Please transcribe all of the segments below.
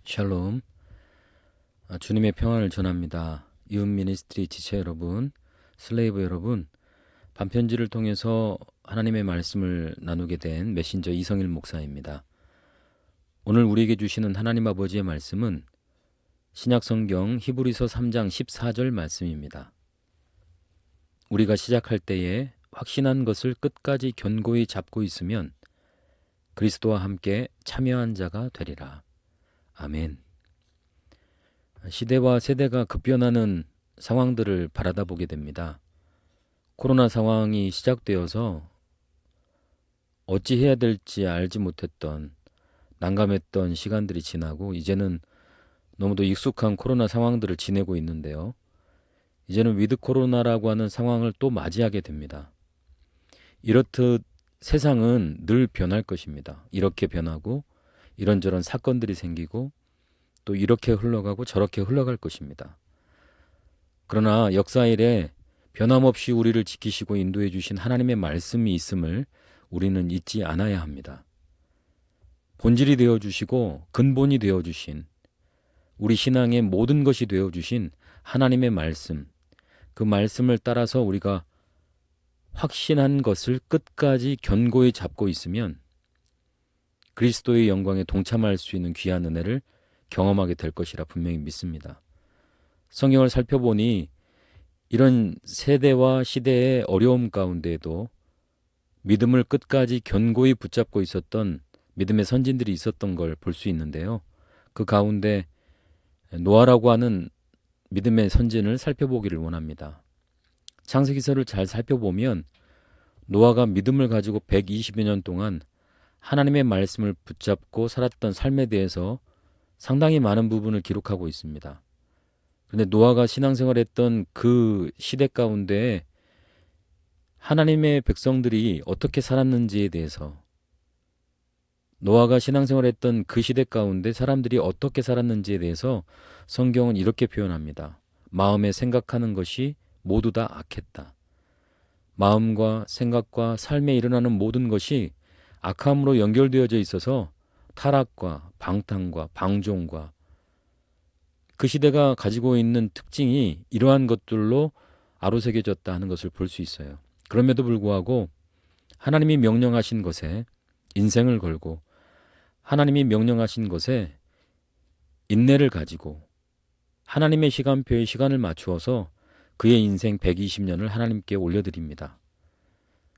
샬롬. 주님의 평안을 전합니다. 이웃 미니스트리 지체 여러분, 슬레이브 여러분, 반편지를 통해서 하나님의 말씀을 나누게 된 메신저 이성일 목사입니다. 오늘 우리에게 주시는 하나님 아버지의 말씀은 신약성경 히브리서 3장 14절 말씀입니다. 우리가 시작할 때에 확신한 것을 끝까지 견고히 잡고 있으면 그리스도와 함께 참여한 자가 되리라. 아멘. 시대와 세대가 급변하는 상황들을 바라다 보게 됩니다. 코로나 상황이 시작되어서 어찌 해야 될지 알지 못했던 난감했던 시간들이 지나고 이제는 너무도 익숙한 코로나 상황들을 지내고 있는데요. 이제는 위드 코로나라고 하는 상황을 또 맞이하게 됩니다. 이렇듯 세상은 늘 변할 것입니다. 이렇게 변하고 이런저런 사건들이 생기고 또 이렇게 흘러가고 저렇게 흘러갈 것입니다. 그러나 역사 이래 변함없이 우리를 지키시고 인도해 주신 하나님의 말씀이 있음을 우리는 잊지 않아야 합니다. 본질이 되어 주시고 근본이 되어 주신 우리 신앙의 모든 것이 되어 주신 하나님의 말씀, 그 말씀을 따라서 우리가 확신한 것을 끝까지 견고히 잡고 있으면 그리스도의 영광에 동참할 수 있는 귀한 은혜를 경험하게 될 것이라 분명히 믿습니다. 성경을 살펴보니 이런 세대와 시대의 어려움 가운데에도 믿음을 끝까지 견고히 붙잡고 있었던 믿음의 선진들이 있었던 걸 볼 수 있는데요. 그 가운데 노아라고 하는 믿음의 선진을 살펴보기를 원합니다. 창세기서를 잘 살펴보면 노아가 믿음을 가지고 120여 년 동안 하나님의 말씀을 붙잡고 살았던 삶에 대해서 상당히 많은 부분을 기록하고 있습니다. 그런데 노아가 신앙생활했던 그 시대 가운데 하나님의 백성들이 어떻게 살았는지에 대해서, 노아가 신앙생활했던 그 시대 가운데 사람들이 어떻게 살았는지에 대해서 성경은 이렇게 표현합니다. 마음에 생각하는 것이 모두 다 악했다. 마음과 생각과 삶에 일어나는 모든 것이 악함으로 연결되어져 있어서 타락과 방탕과 방종과 그 시대가 가지고 있는 특징이 이러한 것들로 아로새겨졌다 하는 것을 볼 수 있어요. 그럼에도 불구하고 하나님이 명령하신 것에 인생을 걸고 하나님이 명령하신 것에 인내를 가지고 하나님의 시간표에 시간을 맞추어서 그의 인생 120년을 하나님께 올려드립니다.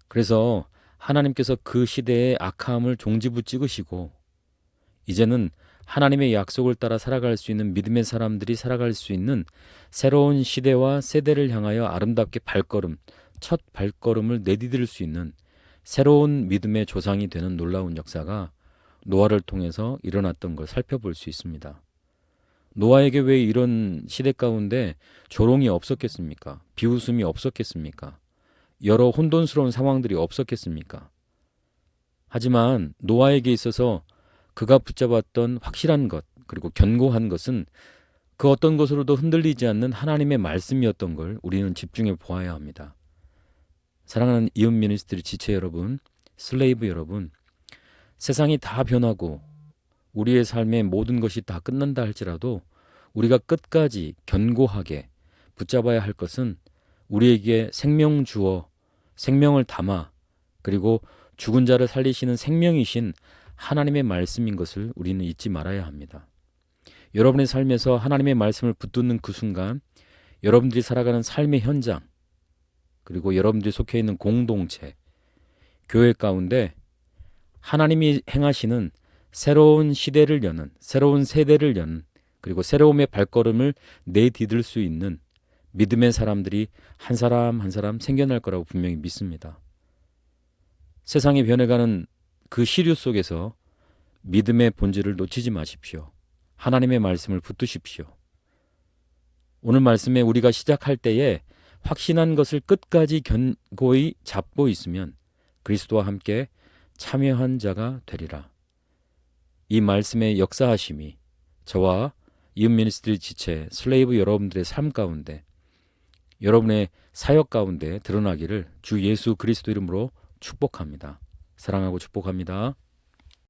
그래서 하나님께서 그 시대의 악함을 종지부 찍으시고 이제는 하나님의 약속을 따라 살아갈 수 있는 믿음의 사람들이 살아갈 수 있는 새로운 시대와 세대를 향하여 아름답게 첫 발걸음을 내디딜 수 있는 새로운 믿음의 조상이 되는 놀라운 역사가 노아를 통해서 일어났던 걸 살펴볼 수 있습니다. 노아에게 왜 이런 시대 가운데 조롱이 없었겠습니까? 비웃음이 없었겠습니까? 여러 혼돈스러운 상황들이 없었겠습니까? 하지만 노아에게 있어서 그가 붙잡았던 확실한 것, 그리고 견고한 것은 그 어떤 것으로도 흔들리지 않는 하나님의 말씀이었던 걸 우리는 집중해 보아야 합니다. 사랑하는 이웃 미니스트리 지체 여러분, 슬레이브 여러분, 세상이 다 변하고 우리의 삶의 모든 것이 다 끝난다 할지라도 우리가 끝까지 견고하게 붙잡아야 할 것은 우리에게 생명 주어 생명을 담아 그리고 죽은 자를 살리시는 생명이신 하나님의 말씀인 것을 우리는 잊지 말아야 합니다. 여러분의 삶에서 하나님의 말씀을 붙드는 그 순간 여러분들이 살아가는 삶의 현장 그리고 여러분들이 속해 있는 공동체, 교회 가운데 하나님이 행하시는 새로운 시대를 여는, 새로운 세대를 여는, 그리고 새로움의 발걸음을 내디딜 수 있는 믿음의 사람들이 한 사람 한 사람 생겨날 거라고 분명히 믿습니다. 세상이 변해가는 그 시류 속에서 믿음의 본질을 놓치지 마십시오. 하나님의 말씀을 붙드십시오. 오늘 말씀에 우리가 시작할 때에 확신한 것을 끝까지 견고히 잡고 있으면 그리스도와 함께 참여한 자가 되리라. 이 말씀의 역사하심이 저와 이웃 미니스트리 지체 슬레이브 여러분들의 삶 가운데 여러분의 사역 가운데 드러나기를 주 예수 그리스도 이름으로 축복합니다. 사랑하고 축복합니다.